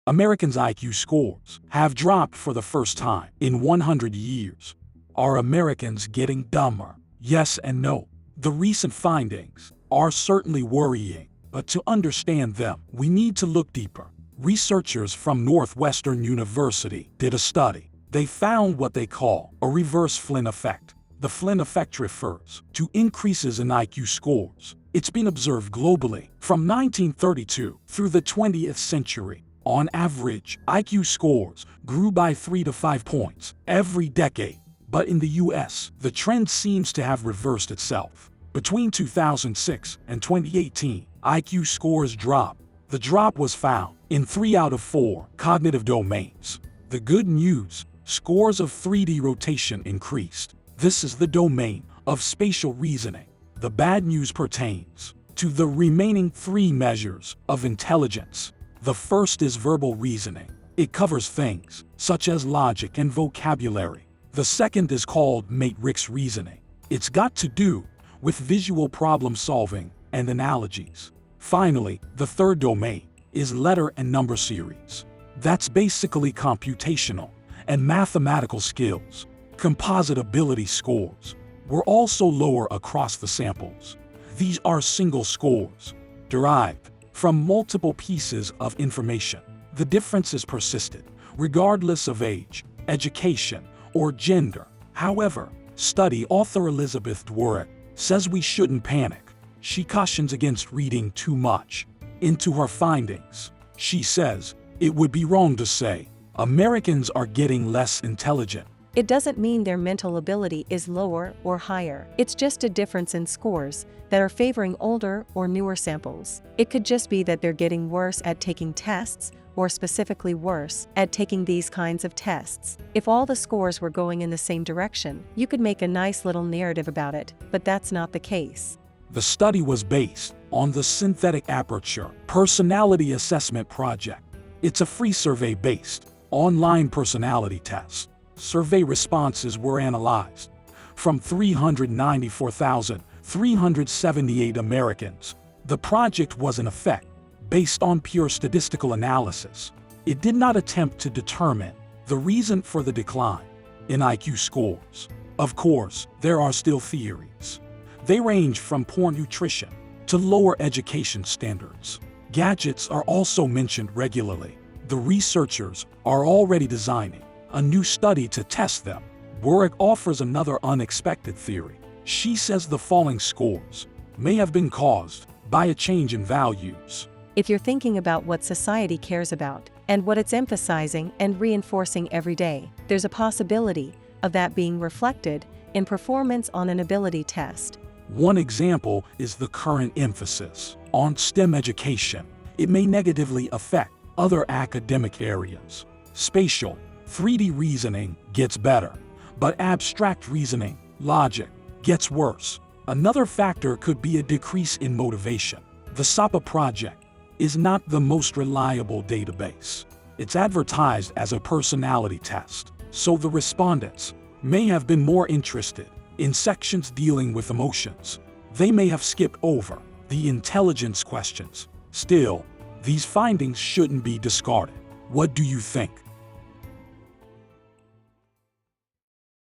Americans' IQ scores have dropped for the first time in 100 years. Are Americans getting dumber? Yes and no. The recent findings are certainly worrying, but to understand them, we need to look deeper. Researchers from Northwestern University did a study. They found what they call a reverse Flynn effect. The Flynn effect refers to increases in IQ scores. It's been observed globally from 1932 through the 20th century. On average, IQ scores grew by 3 to 5 points every decade. But in the US, the trend seems to have reversed itself. Between 2006 and 2018, IQ scores dropped. The drop was found in 3 out of 4 cognitive domains. The good news, scores of 3D rotation increased. This is the domain of spatial reasoning. The bad news pertains to the remaining 3 measures of intelligence. The first is verbal reasoning. It covers things such as logic and vocabulary. The second is called matrix reasoning. It's got to do with visual problem solving and analogies. Finally, the third domain is letter and number series. That's basically computational and mathematical skills. Composite ability scores were also lower across the samples. These are single scores derived from multiple pieces of information. The differences persisted, regardless of age, education, or gender. However, study author Elizabeth Dworak says we shouldn't panic. She cautions against reading too much into her findings. She says it would be wrong to say Americans are getting less intelligent. It doesn't mean their mental ability is lower or higher. It's just a difference in scores that are favoring older or newer samples. It could just be that they're getting worse at taking tests, or specifically worse at taking these kinds of tests. If all the scores were going in the same direction, you could make a nice little narrative about it, but that's not the case. The study was based on the Synthetic Aperture Personality Assessment Project. It's a free survey-based online personality test. Survey responses were analyzed from 394,378 Americans. The project was in effect based on pure statistical analysis. It did not attempt to determine the reason for the decline in IQ scores. Of course, there are still theories. They range from poor nutrition to lower education standards. Gadgets are also mentioned regularly. The researchers are already designing a new study to test them. Dworak offers another unexpected theory. She says the falling scores may have been caused by a change in values. If you're thinking about what society cares about and what it's emphasizing and reinforcing every day, there's a possibility of that being reflected in performance on an ability test. One example is the current emphasis on STEM education. It may negatively affect other academic areas. Spatial 3D reasoning gets better, but abstract reasoning, logic, gets worse. Another factor could be a decrease in motivation. The SAPA project is not the most reliable database. It's advertised as a personality test, so the respondents may have been more interested in sections dealing with emotions. They may have skipped over the intelligence questions. Still, these findings shouldn't be discarded. What do you think?